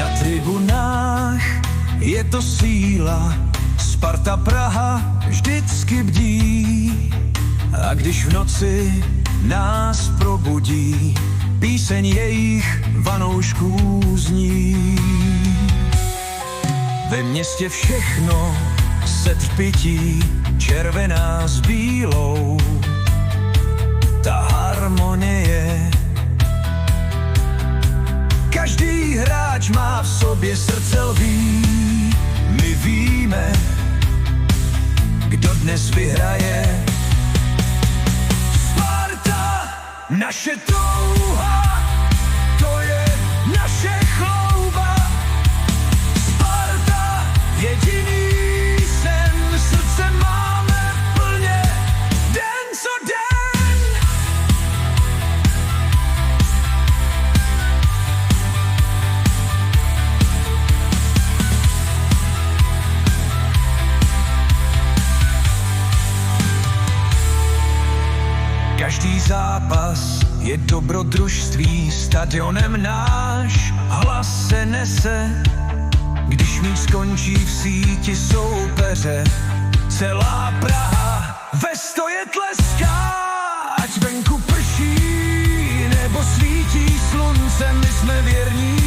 Na tribunách je to síla, Sparta Praha vždycky bdí. A když v noci nás probudí, píseň jejich vanoušků zní. Ve městě všechno se třpytí, červená s bílou, ta harmonie. Každý hráč má v sobě srdce lví, my víme, kdo dnes vyhraje. Sparta, naše touha, to je naše chlouba. Sparta, jediný sen, srdce máme plně, den co den. Každý zápas je dobrodružství, stadionem náš hlas se nese. Když míč skončí v síti soupeře, celá Praha ve stoje tleská. Ať venku prší nebo svítí slunce, my jsme věrní